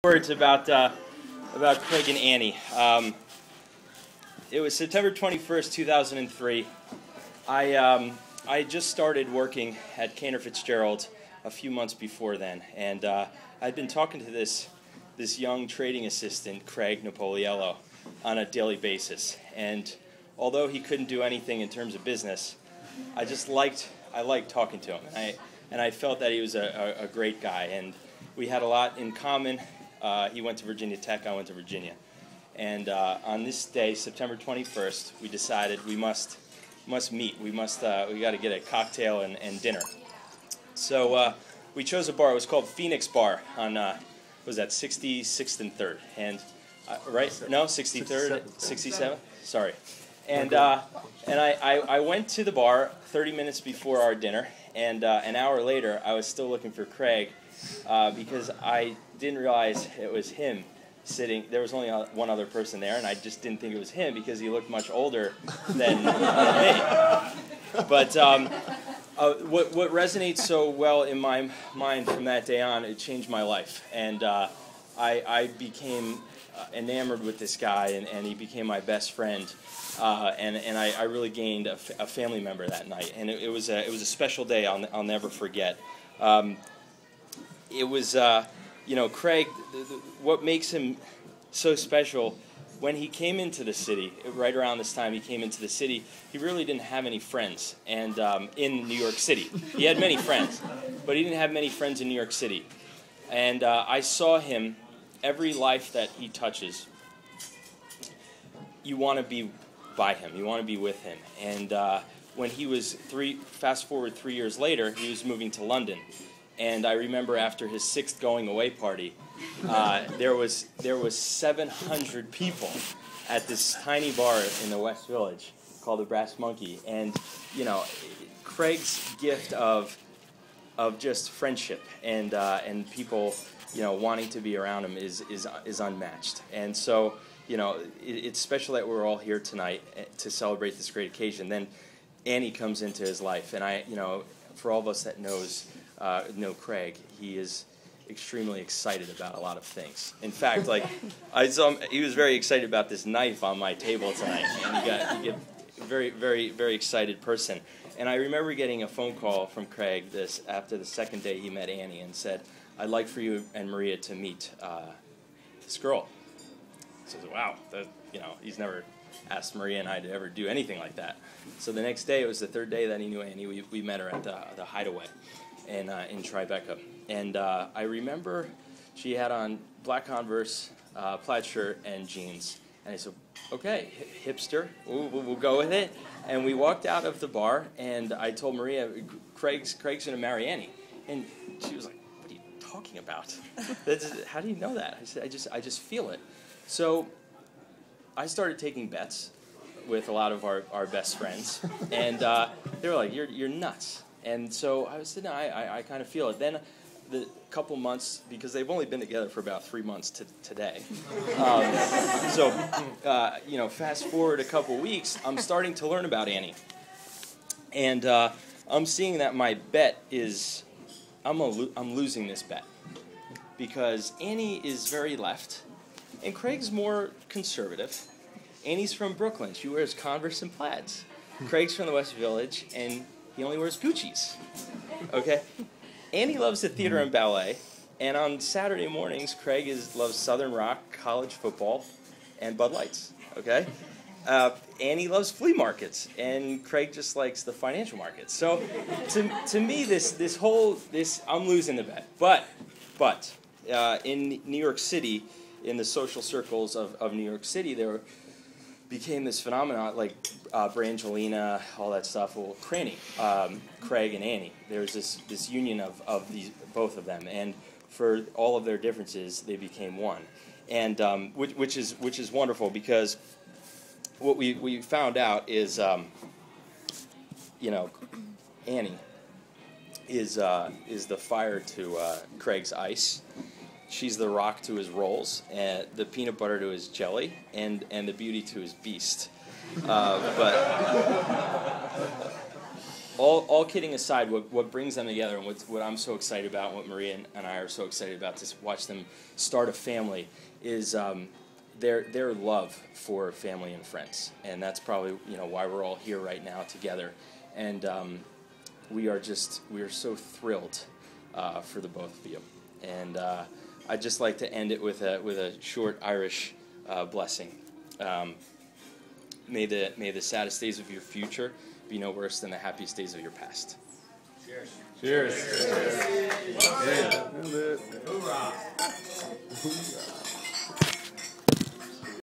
Words about Craig and Annie. It was September 21st, 2003. I just started working at Cantor Fitzgerald a few months before then, and I'd been talking to this young trading assistant, Craig Napoliello, on a daily basis. And although he couldn't do anything in terms of business, I liked talking to him, and I felt that he was a great guy, and we had a lot in common. He went to Virginia Tech, I went to Virginia. And on this day, September 21st, we decided we must meet. We got to get a cocktail and dinner. So we chose a bar. It was called Phoenix Bar on, was that 66th and 3rd? And, right? No, 63rd? 67? Sorry. And I went to the bar 30 minutes before our dinner, and an hour later, I was still looking for Craig because I didn't realize it was him sitting. There was only one other person there, and I just didn't think it was him because he looked much older than me. But what resonates so well in my mind from that day on, it changed my life. And I became enamored with this guy, and he became my best friend. And I really gained a family member that night. And it was a special day I'll never forget. It was, Craig, what makes him so special, when he came into the city, right around this time he came into the city, he really didn't have any friends and in New York City. He had many friends, but he didn't have many friends in New York City. And I saw him, every life that he touches, you want to be by him, you want to be with him. And when he was fast forward 3 years later, he was moving to London. And I remember after his 6th going away party, there was 700 people at this tiny bar in the West Village called the Brass Monkey. And Craig's gift of just friendship and people wanting to be around him is unmatched. And so it's special that we're all here tonight to celebrate this great occasion. Then Annie comes into his life, and for all of us that know Craig, he is extremely excited about a lot of things. In fact, I saw him, he was very excited about this knife on my table tonight, and you get a very, very, very excited person. And I remember getting a phone call from Craig after the second day he met Annie and said, "I'd like for you and Maria to meet this girl." So I said, wow, he's never asked Maria and I to ever do anything like that. So the next day, it was the third day that he knew Annie, we met her at the Hideaway in Tribeca. And I remember she had on black Converse, plaid shirt, and jeans. And I said, okay, hipster, we'll go with it. And we walked out of the bar, and I told Maria, Craig's going to marry Annie. And she was like, what are you talking about? How do you know that? I said, I just feel it. So I started taking bets with a lot of our best friends, and they were like, "You're nuts." And so I said, "No, I kind of feel it." Then the couple months, because they've only been together for about 3 months today. Fast forward a couple weeks, I'm starting to learn about Annie, and I'm seeing that my bet is I'm losing this bet because Annie is very left. And Craig's more conservative. Annie's from Brooklyn. She wears Converse and plaids. Craig's from the West Village, and he only wears Gucci's. Okay? Annie loves the theater and ballet. And on Saturday mornings, Craig loves Southern rock, college football, and Bud Lights. Okay? Annie loves flea markets, and Craig just likes the financial markets. So to me, this I'm losing the bet. But in New York City, in the social circles of New York City, there became this phenomenon like Brangelina, all that stuff. Well, Craney, Craig and Annie. There's this union of both of them, and for all of their differences, they became one, and which is wonderful because what we found out is Annie is the fire to Craig's ice. She's the rock to his rolls, and the peanut butter to his jelly, and the beauty to his beast. But all kidding aside, what brings them together and what I'm so excited about, what Maria and I are so excited about to watch them start a family is their love for family and friends, and that's probably why we're all here right now together, and we are so thrilled for the both of you, and I'd just like to end it with a short Irish blessing. May the saddest days of your future be no worse than the happiest days of your past. Cheers. Cheers. Cheers. Yeah. Hoorah.